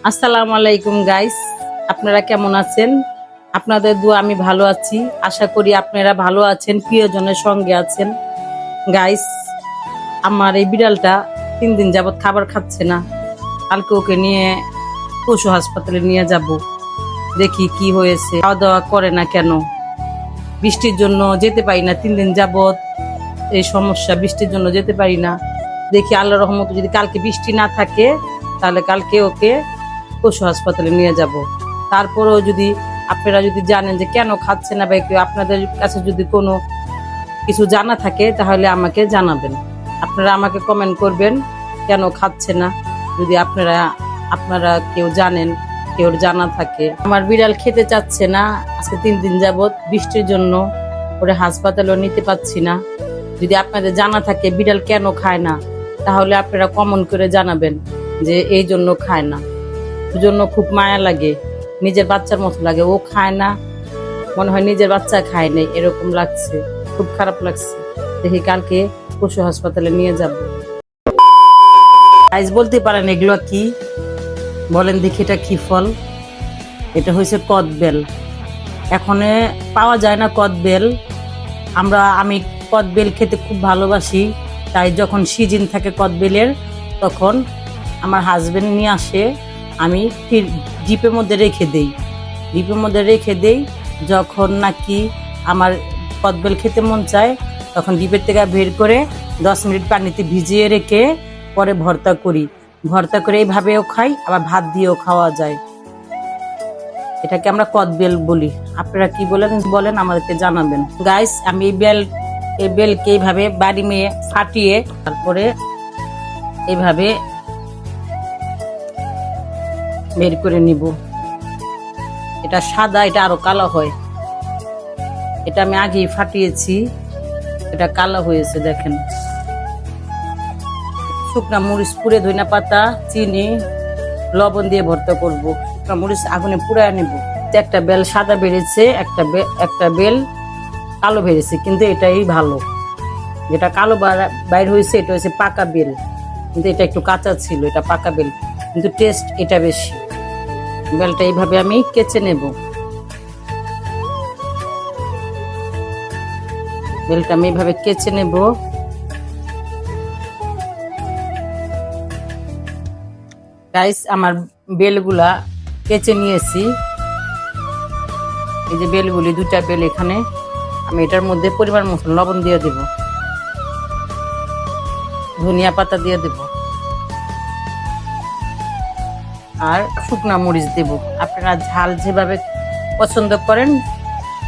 আসসালামু আলাইকুম গাইস, আপনারা কেমন আছেন? আপনাদের দোয়া আমি ভালো আছি। আশা করি আপনারা ভালো আছেন, প্রিয়জনের সঙ্গে আছেন। গাইস, আমার এই বিড়ালটা 3 দিন যাবত খাবার খাচ্ছে না। কালকে ওকে নিয়ে পশু হাসপাতালে নিয়ে যাব, দেখি কি হয়েছে। খাওয়া দাওয়া করে না কেন? বৃষ্টির জন্য যেতে পারি না, 3 দিন যাবত এই সমস্যা, বৃষ্টির জন্য যেতে পারি না। দেখি আল্লাহর রহমতে যদি কালকে বৃষ্টি না থাকে তাহলে কালকে ওকে পশু হাসপাতালে নিয়ে যাব। তারপরেও যদি আপনারা যদি জানেন যে কেন খাচ্ছে না, বা আপনাদের কাছে যদি কোনো কিছু জানা থাকে তাহলে আমাকে জানাবেন। আপনারা আমাকে কমেন্ট করবেন কেন খাচ্ছে না, যদি আপনারা কেউ জানেন, কেউ জানা থাকে। আমার বিড়াল খেতে চাচ্ছে না, আজকে 3 দিন যাবত বৃষ্টির জন্য ওরে হাসপাতালেও নিতে পারছি না। যদি আপনাদের জানা থাকে বিড়াল কেন খায় না, তাহলে আপনারা কমেন্ট করে জানাবেন যে এই জন্য খায় না। জন্য খুব মায়া লাগে, নিজের বাচ্চার মতো লাগে। ও খায় না, মনে হয় নিজের বাচ্চা খায় নাই, এরকম লাগছে, খুব খারাপ লাগছে। দেখি কালকে পশু হাসপাতালে নিয়ে যাব। আজ বলতে পারেন এগুলো কি? বলেন দেখি, এটা কি ফল? এটা হয়েছে কদবেল। এখন পাওয়া যায় না কদবেল। আমি কদবেল খেতে খুব ভালোবাসি, তাই যখন সিজন থাকে কদবেলের তখন আমার হাজবেন্ড নিয়ে আসে, আমি ডিপের মধ্যে রেখে দেই। যখন নাকি আমার কদবেল খেতে মন চায় তখন ডিপের থেকে বের করে 10 মিনিট পানিতে ভিজিয়ে রেখে পরে ভর্তা করে এইভাবেও খাই, আবার ভাত দিয়েও খাওয়া যায়। এটাকে আমরা কদবেল বলি। আপনারা কি বলেন আমাদেরকে জানাবেন। গাইস, আমি এই বেলকে এইভাবে বাড়ি মেয়ে ফাটিয়ে তারপরে এইভাবে বের করে নিব। এটা সাদা, এটা আরো কালো হয়। এটা আমি আগেই ফাটিয়েছি, এটা কালো হয়েছে দেখেন। শুকনা মরিচ পুড়ে, ধনিয়া পাতা, চিনি, লবণ দিয়ে ভর্তা করব। শুকনা মরিচ আগুনে পুড়ায় নেব। একটা বেল সাদা বেড়েছে, একটা বেল কালো বেড়েছে, কিন্তু এটাই ভালো। যেটা কালো বাইর হয়েছে এটা হচ্ছে পাকা বেল, কিন্তু এটা একটু কাঁচা ছিল, এটা পাকা বেল, কিন্তু টেস্ট এটা বেশি। বেলটা এইভাবে আমি কেচে নেব। বেলটা আমি এইভাবে কেচে নেব। গাইস, আমার বেলগুলা কেচে নিয়েছি। এই যে বেলগুলি, 2টা বেল এখানে। আমি এটার মধ্যে পরিমাণ মতো লবণ দিয়ে দেব, ধনিয়া পাতা দিয়ে দেব, আর শুকনা মরিচ দেব। আপনারা ঝাল যেভাবে পছন্দ করেন,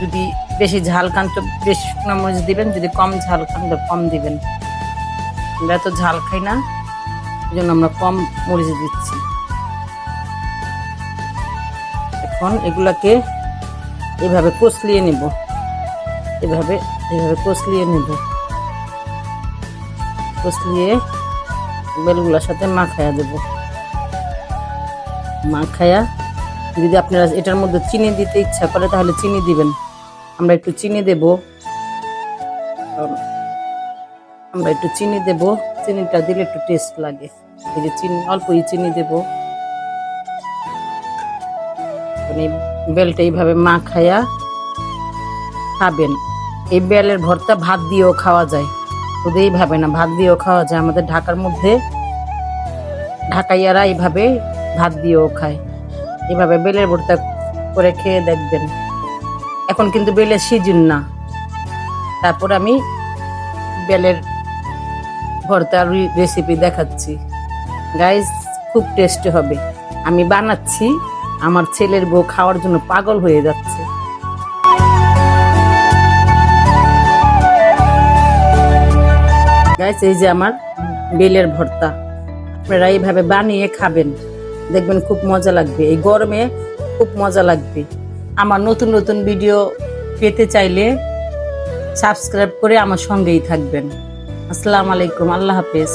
যদি বেশি ঝাল খান তো বেশি শুকনা মরিচ দিবেন, যদি কম ঝাল খান তো কম দিবেন। আমরা তো ঝাল খাই না, এই জন্য আমরা কম মরিচ দিচ্ছি। এখন এগুলাকে এভাবে কষলিয়ে নেব, এভাবে কষলিয়ে বেলগুলোর সাথে মাখায়া দেব। মাখায়া যদি আপনারা এটার মধ্যে চিনি দিতে ইচ্ছা করে তাহলে চিনি দিবেন। আমরা একটু চিনি দেব। চিনিটা দিলে একটু টেস্ট লাগে। এই যে অল্পই চিনি দেব। বেলটা এইভাবে মাখায়া খাবেন। এই বেলের ভর্তা ভাত দিয়েও খাওয়া যায়, শুধু এইভাবে না, ভাত দিয়েও খাওয়া যায়। আমাদের ঢাকার মধ্যে ঢাকাইয়ারা এইভাবে ভাত দিয়েও খায়। এইভাবে বেলের ভর্তা করে খেয়ে দেখবেন। এখন কিন্তু বেলের সিজন না, তারপর আমি বেলের ভর্তার রেসিপি দেখাচ্ছি। গাইস, খুব টেস্টি হবে। আমি বানাচ্ছি, আমার ছেলের বউ খাওয়ার জন্য পাগল হয়ে যাচ্ছে। গাইস, এই যে আমার বেলের ভর্তা, আপনারা এইভাবে বানিয়ে খাবেন, দেখবেন খুব মজা লাগবে। এই গরমে খুব মজা লাগবে। আমার নতুন নতুন ভিডিও পেতে চাইলে সাবস্ক্রাইব করে আমার সঙ্গেই থাকবেন। আসসালামু আলাইকুম, আল্লাহ হাফেজ।